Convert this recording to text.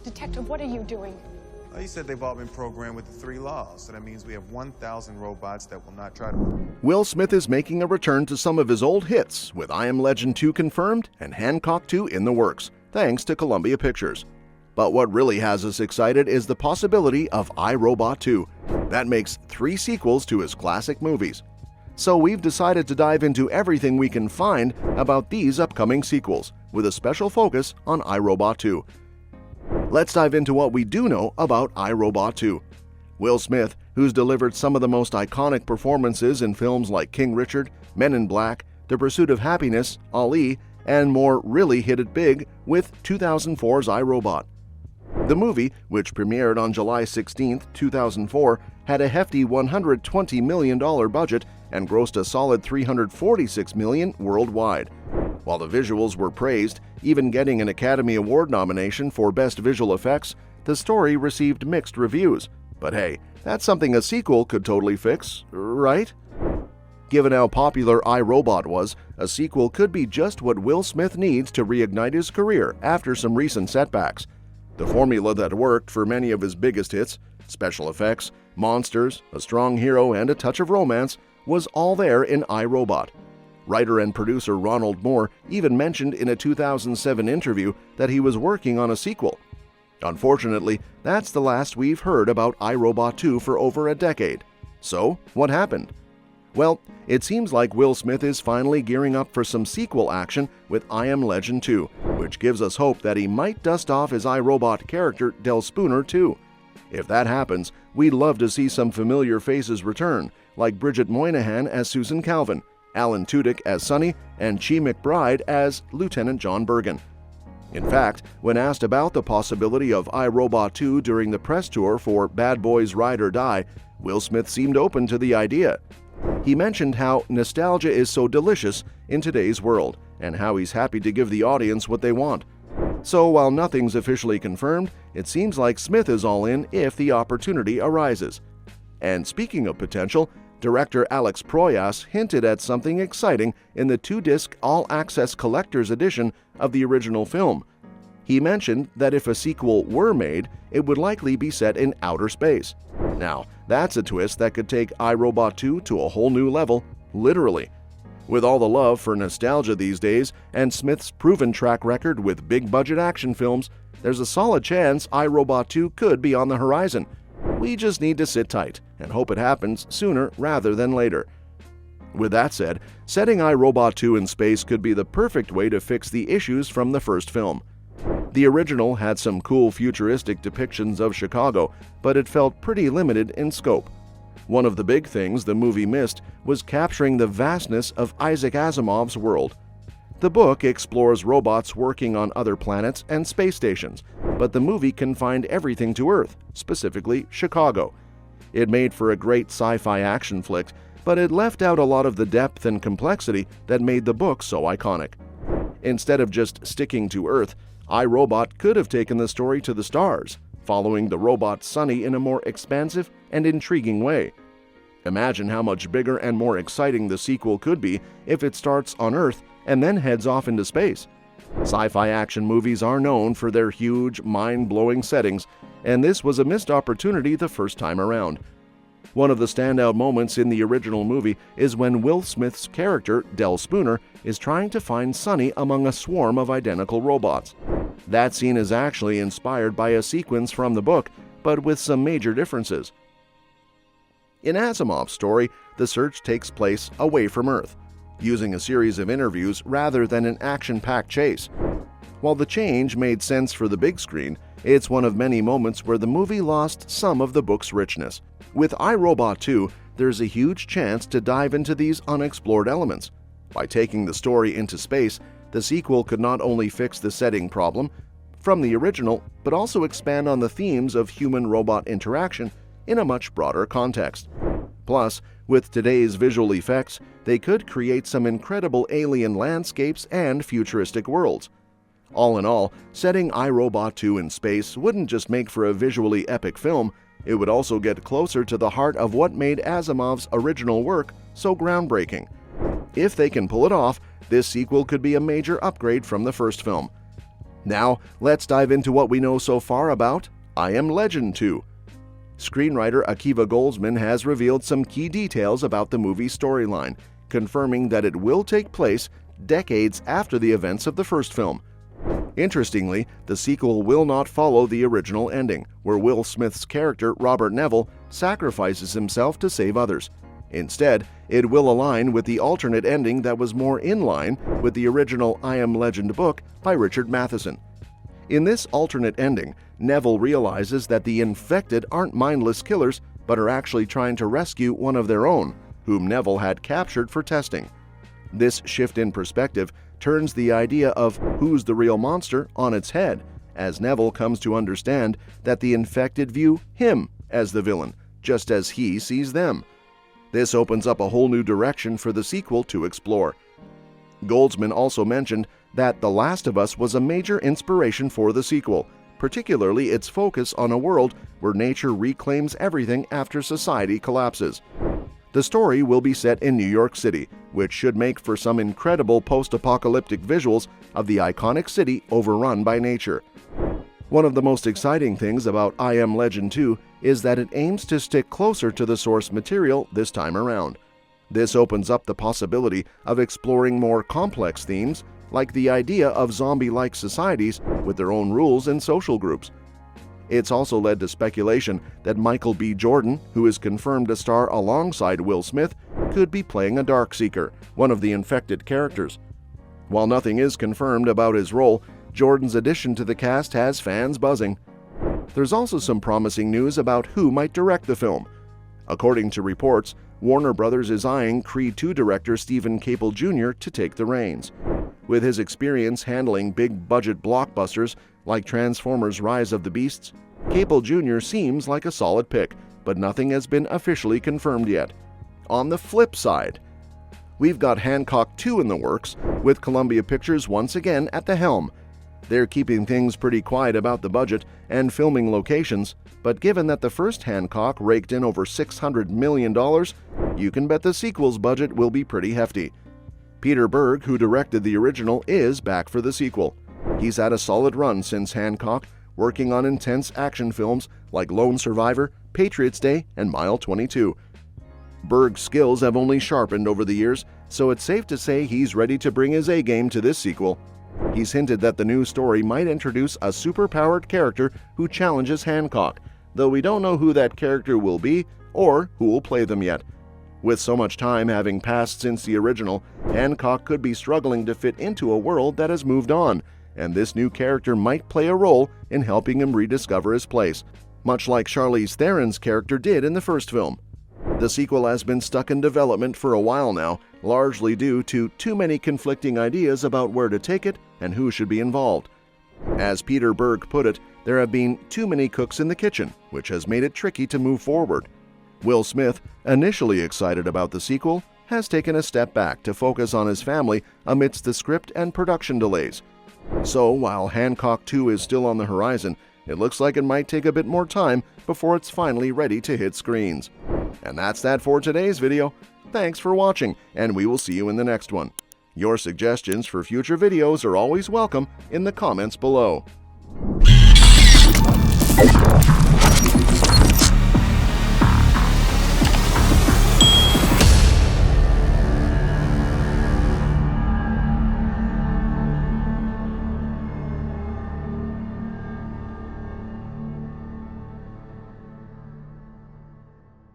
Detective, what are you doing? He said they've all been programmed with the 3 laws, so that means we have 1,000 robots that will not try to... Will Smith is making a return to some of his old hits, with I Am Legend 2 confirmed and Hancock 2 in the works, thanks to Columbia Pictures. But what really has us excited is the possibility of I, Robot 2. That makes 3 sequels to his classic movies. So we've decided to dive into everything we can find about these upcoming sequels, with a special focus on I, Robot 2. Let's dive into what we do know about I, Robot 2. Will Smith, who's delivered some of the most iconic performances in films like King Richard, Men in Black, The Pursuit of Happiness, Ali, and more, really hit it big with 2004's I, Robot. The movie, which premiered on July 16, 2004, had a hefty $120 million budget and grossed a solid $346 million worldwide. While the visuals were praised, even getting an Academy Award nomination for Best Visual Effects, the story received mixed reviews. But hey, that's something a sequel could totally fix, right? Given how popular I, Robot was, a sequel could be just what Will Smith needs to reignite his career after some recent setbacks. The formula that worked for many of his biggest hits, special effects, monsters, a strong hero, and a touch of romance, was all there in I, Robot. Writer and producer Ronald Moore even mentioned in a 2007 interview that he was working on a sequel. Unfortunately, that's the last we've heard about I, Robot 2 for over a decade. So, what happened? Well, it seems like Will Smith is finally gearing up for some sequel action with I Am Legend 2, which gives us hope that he might dust off his I, Robot character Del Spooner too. If that happens, we'd love to see some familiar faces return, like Bridget Moynahan as Susan Calvin, Alan Tudyk as Sonny, and Chi McBride as Lieutenant John Bergen. In fact, when asked about the possibility of I, Robot 2 during the press tour for Bad Boys Ride or Die, Will Smith seemed open to the idea. He mentioned how nostalgia is so delicious in today's world, and how he's happy to give the audience what they want. So while nothing's officially confirmed, it seems like Smith is all in if the opportunity arises. And speaking of potential, director Alex Proyas hinted at something exciting in the 2-disc all-access collector's edition of the original film. He mentioned that if a sequel were made, it would likely be set in outer space. Now, that's a twist that could take I, Robot 2 to a whole new level, literally. With all the love for nostalgia these days, and Smith's proven track record with big-budget action films, there's a solid chance I, Robot 2 could be on the horizon. We just need to sit tight and hope it happens sooner rather than later. With that said, setting I, Robot 2 in space could be the perfect way to fix the issues from the first film. The original had some cool futuristic depictions of Chicago, but it felt pretty limited in scope. One of the big things the movie missed was capturing the vastness of Isaac Asimov's world. The book explores robots working on other planets and space stations, but the movie confined everything to Earth, specifically Chicago. It made for a great sci-fi action flick, but it left out a lot of the depth and complexity that made the book so iconic. Instead of just sticking to Earth, I, Robot could have taken the story to the stars, following the robot Sonny in a more expansive and intriguing way. Imagine how much bigger and more exciting the sequel could be if it starts on Earth and then heads off into space. Sci-fi action movies are known for their huge, mind-blowing settings, and this was a missed opportunity the first time around. One of the standout moments in the original movie is when Will Smith's character, Del Spooner, is trying to find Sonny among a swarm of identical robots. That scene is actually inspired by a sequence from the book, but with some major differences. In Asimov's story, the search takes place away from Earth, using a series of interviews rather than an action-packed chase. While the change made sense for the big screen, it's one of many moments where the movie lost some of the book's richness. With I, Robot 2, there's a huge chance to dive into these unexplored elements. By taking the story into space, the sequel could not only fix the setting problem from the original, but also expand on the themes of human-robot interaction in a much broader context. Plus, with today's visual effects, they could create some incredible alien landscapes and futuristic worlds. All in all, setting I, Robot 2 in space wouldn't just make for a visually epic film, it would also get closer to the heart of what made Asimov's original work so groundbreaking. If they can pull it off, this sequel could be a major upgrade from the first film. Now, let's dive into what we know so far about I Am Legend 2. Screenwriter Akiva Goldsman has revealed some key details about the movie's storyline, confirming that it will take place decades after the events of the first film. Interestingly, the sequel will not follow the original ending, where Will Smith's character, Robert Neville, sacrifices himself to save others. Instead, it will align with the alternate ending that was more in line with the original I Am Legend book by Richard Matheson. In this alternate ending, Neville realizes that the infected aren't mindless killers, but are actually trying to rescue one of their own, whom Neville had captured for testing. This shift in perspective turns the idea of who's the real monster on its head, as Neville comes to understand that the infected view him as the villain, just as he sees them. This opens up a whole new direction for the sequel to explore. Goldsman also mentioned that The Last of Us was a major inspiration for the sequel, particularly its focus on a world where nature reclaims everything after society collapses. The story will be set in New York City, which should make for some incredible post-apocalyptic visuals of the iconic city overrun by nature. One of the most exciting things about I Am Legend 2 is that it aims to stick closer to the source material this time around. This opens up the possibility of exploring more complex themes, like the idea of zombie-like societies with their own rules and social groups. It's also led to speculation that Michael B. Jordan, who is confirmed to star alongside Will Smith, could be playing a Darkseeker, one of the infected characters. While nothing is confirmed about his role, Jordan's addition to the cast has fans buzzing. There's also some promising news about who might direct the film. According to reports, Warner Brothers is eyeing Creed II director Stephen Caple Jr. to take the reins. With his experience handling big-budget blockbusters like Transformers: Rise of the Beasts, Caple Jr. seems like a solid pick, but nothing has been officially confirmed yet. On the flip side, we've got Hancock 2 in the works, with Columbia Pictures once again at the helm. They're keeping things pretty quiet about the budget and filming locations, but given that the first Hancock raked in over $600 million, you can bet the sequel's budget will be pretty hefty. Peter Berg, who directed the original, is back for the sequel. He's had a solid run since Hancock, working on intense action films like Lone Survivor, Patriots Day, and Mile 22. Berg's skills have only sharpened over the years, so it's safe to say he's ready to bring his A-game to this sequel. He's hinted that the new story might introduce a superpowered character who challenges Hancock, though we don't know who that character will be or who will play them yet. With so much time having passed since the original, Hancock could be struggling to fit into a world that has moved on, and this new character might play a role in helping him rediscover his place, much like Charlize Theron's character did in the first film. The sequel has been stuck in development for a while now, largely due to too many conflicting ideas about where to take it and who should be involved. As Peter Berg put it, there have been too many cooks in the kitchen, which has made it tricky to move forward. Will Smith, initially excited about the sequel, has taken a step back to focus on his family amidst the script and production delays. So, while Hancock 2 is still on the horizon, it looks like it might take a bit more time before it's finally ready to hit screens. And that's that for today's video. Thanks for watching, and we will see you in the next one. Your suggestions for future videos are always welcome in the comments below.